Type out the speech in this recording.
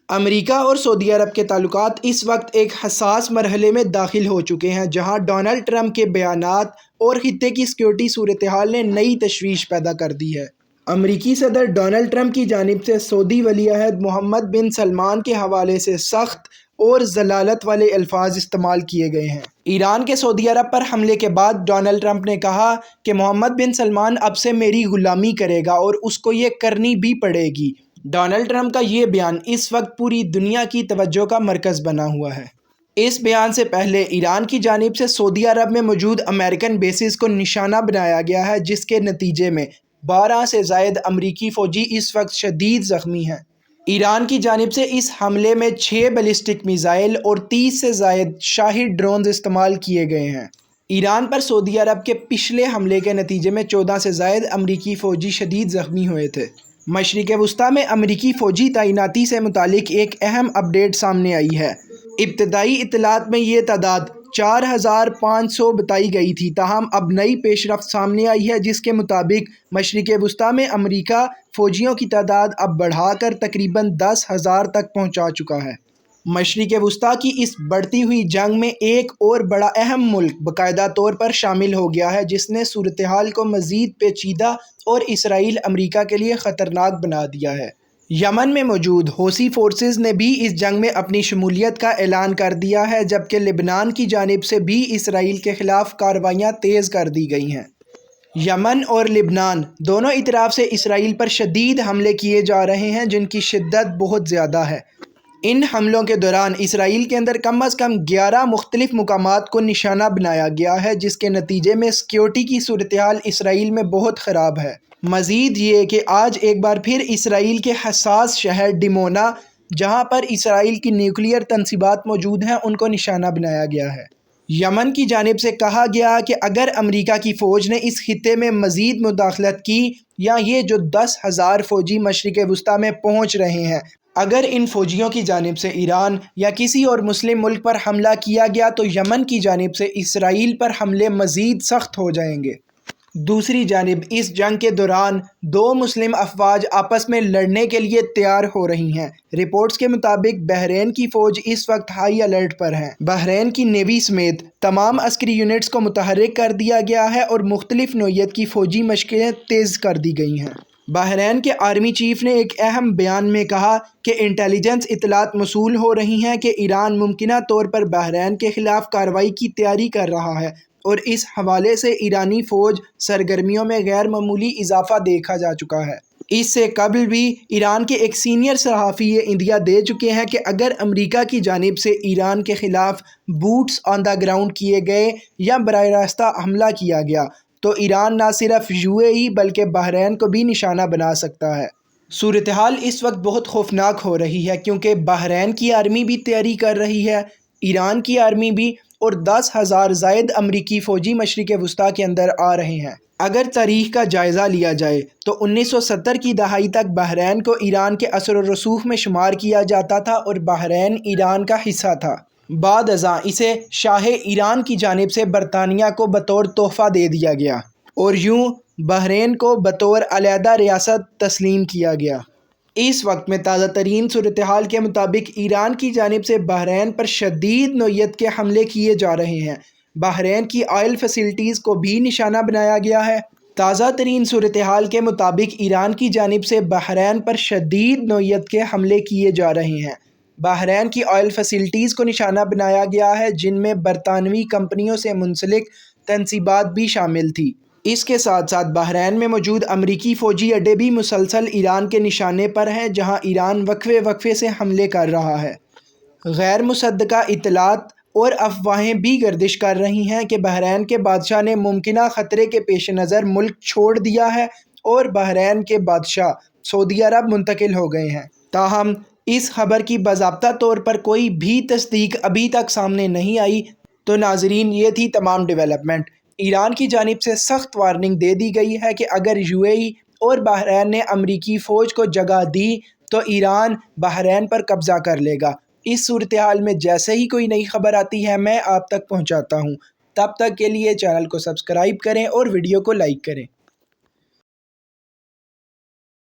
امریکہ اور سعودی عرب کے تعلقات اس وقت ایک حساس مرحلے میں داخل ہو چکے ہیں، جہاں ڈونلڈ ٹرمپ کے بیانات اور خطے کی سیکیورٹی صورتحال نے نئی تشویش پیدا کر دی ہے۔ امریکی صدر ڈونلڈ ٹرمپ کی جانب سے سعودی ولی عہد محمد بن سلمان کے حوالے سے سخت اور ذلالت والے الفاظ استعمال کیے گئے ہیں۔ ایران کے سعودی عرب پر حملے کے بعد ڈونلڈ ٹرمپ نے کہا کہ محمد بن سلمان اب سے میری غلامی کرے گا اور اس کو یہ کرنی بھی پڑے گی۔ ڈونلڈ ٹرمپ کا یہ بیان اس وقت پوری دنیا کی توجہ کا مرکز بنا ہوا ہے۔ اس بیان سے پہلے ایران کی جانب سے سعودی عرب میں موجود امریکن بیسز کو نشانہ بنایا گیا ہے، جس کے نتیجے میں 12 سے زائد امریکی فوجی اس وقت شدید زخمی ہیں۔ ایران کی جانب سے اس حملے میں 6 بیلسٹک میزائل اور 30 سے زائد شاہد ڈرونز استعمال کیے گئے ہیں۔ ایران پر سعودی عرب کے پچھلے حملے کے نتیجے میں 14 سے زائد امریکی فوجی شدید زخمی ہوئے تھے۔ مشرق وسطیٰ میں امریکی فوجی تعیناتی سے متعلق ایک اہم اپ ڈیٹ سامنے آئی ہے۔ ابتدائی اطلاعات میں یہ تعداد 4500 بتائی گئی تھی، تاہم اب نئی پیش رفت سامنے آئی ہے جس کے مطابق مشرق وسطیٰ میں امریکہ فوجیوں کی تعداد اب بڑھا کر تقریباً 10,000 تک پہنچا چکا ہے۔ مشرق وسطیٰ کی اس بڑھتی ہوئی جنگ میں ایک اور بڑا اہم ملک باقاعدہ طور پر شامل ہو گیا ہے، جس نے صورتحال کو مزید پیچیدہ اور اسرائیل امریکہ کے لیے خطرناک بنا دیا ہے۔ یمن میں موجود حوثی فورسز نے بھی اس جنگ میں اپنی شمولیت کا اعلان کر دیا ہے، جبکہ لبنان کی جانب سے بھی اسرائیل کے خلاف کارروائیاں تیز کر دی گئی ہیں۔ یمن اور لبنان دونوں اطراف سے اسرائیل پر شدید حملے کیے جا رہے ہیں، جن کی شدت بہت زیادہ ہے۔ ان حملوں کے دوران اسرائیل کے اندر کم از کم 11 مختلف مقامات کو نشانہ بنایا گیا ہے، جس کے نتیجے میں سیکیورٹی کی صورتحال اسرائیل میں بہت خراب ہے۔ مزید یہ کہ آج ایک بار پھر اسرائیل کے حساس شہر ڈیمونا، جہاں پر اسرائیل کی نیوکلیئر تنصیبات موجود ہیں، ان کو نشانہ بنایا گیا ہے۔ یمن کی جانب سے کہا گیا کہ اگر امریکہ کی فوج نے اس خطے میں مزید مداخلت کی یا یہ جو 10,000 فوجی مشرق وسطیٰ میں پہنچ رہے ہیں، اگر ان فوجیوں کی جانب سے ایران یا کسی اور مسلم ملک پر حملہ کیا گیا تو یمن کی جانب سے اسرائیل پر حملے مزید سخت ہو جائیں گے۔ دوسری جانب اس جنگ کے دوران 2 مسلم افواج آپس میں لڑنے کے لیے تیار ہو رہی ہیں۔ رپورٹس کے مطابق بحرین کی فوج اس وقت ہائی الرٹ پر ہے۔ بحرین کی نیوی سمیت تمام عسکری یونٹس کو متحرک کر دیا گیا ہے اور مختلف نوعیت کی فوجی مشقیں تیز کر دی گئی ہیں۔ بحرین کے آرمی چیف نے ایک اہم بیان میں کہا کہ انٹیلیجنس اطلاعات موصول ہو رہی ہیں کہ ایران ممکنہ طور پر بحرین کے خلاف کارروائی کی تیاری کر رہا ہے، اور اس حوالے سے ایرانی فوج سرگرمیوں میں غیر معمولی اضافہ دیکھا جا چکا ہے۔ اس سے قبل بھی ایران کے ایک سینئر صحافی یہ عندیہ دے چکے ہیں کہ اگر امریکہ کی جانب سے ایران کے خلاف بوٹس آن دا گراؤنڈ کیے گئے یا براہ راست حملہ کیا گیا تو ایران نہ صرف UAE بلکہ بحرین کو بھی نشانہ بنا سکتا ہے۔ صورتحال اس وقت بہت خوفناک ہو رہی ہے، کیونکہ بحرین کی آرمی بھی تیاری کر رہی ہے، ایران کی آرمی بھی، اور 10,000 زائد امریکی فوجی مشرق وسطیٰ کے اندر آ رہے ہیں۔ اگر تاریخ کا جائزہ لیا جائے تو 1970 کی دہائی تک بحرین کو ایران کے اثر و رسوخ میں شمار کیا جاتا تھا اور بحرین ایران کا حصہ تھا۔ بعد ازاں اسے شاہ ایران کی جانب سے برطانیہ کو بطور تحفہ دے دیا گیا اور یوں بحرین کو بطور علیحدہ ریاست تسلیم کیا گیا۔ اس وقت میں تازہ ترین صورتحال کے مطابق ایران کی جانب سے بحرین پر شدید نوعیت کے حملے کیے جا رہے ہیں۔ بحرین کی آئل فیسلٹیز کو بھی نشانہ بنایا گیا ہے۔ تازہ ترین صورتحال کے مطابق ایران کی جانب سے بحرین پر شدید نوعیت کے حملے کیے جا رہے ہیں۔ بحرین کی آئل فیسلٹیز کو نشانہ بنایا گیا ہے، جن میں برطانوی کمپنیوں سے منسلک تنصیبات بھی شامل تھی۔ اس کے ساتھ ساتھ بحرین میں موجود امریکی فوجی اڈے بھی مسلسل ایران کے نشانے پر ہیں، جہاں ایران وقفے وقفے سے حملے کر رہا ہے۔ غیر مصدقہ اطلاعات اور افواہیں بھی گردش کر رہی ہیں کہ بحرین کے بادشاہ نے ممکنہ خطرے کے پیش نظر ملک چھوڑ دیا ہے اور بحرین کے بادشاہ سعودی عرب منتقل ہو گئے ہیں۔ تاہم اس خبر کی باضابطہ طور پر کوئی بھی تصدیق ابھی تک سامنے نہیں آئی۔ تو ناظرین، یہ تھی تمام ڈیولپمنٹ۔ ایران کی جانب سے سخت وارننگ دے دی گئی ہے کہ اگر UAE اور بحرین نے امریکی فوج کو جگہ دی تو ایران بحرین پر قبضہ کر لے گا۔ اس صورتحال میں جیسے ہی کوئی نئی خبر آتی ہے میں آپ تک پہنچاتا ہوں۔ تب تک کے لیے چینل کو سبسکرائب کریں اور ویڈیو کو لائک کریں۔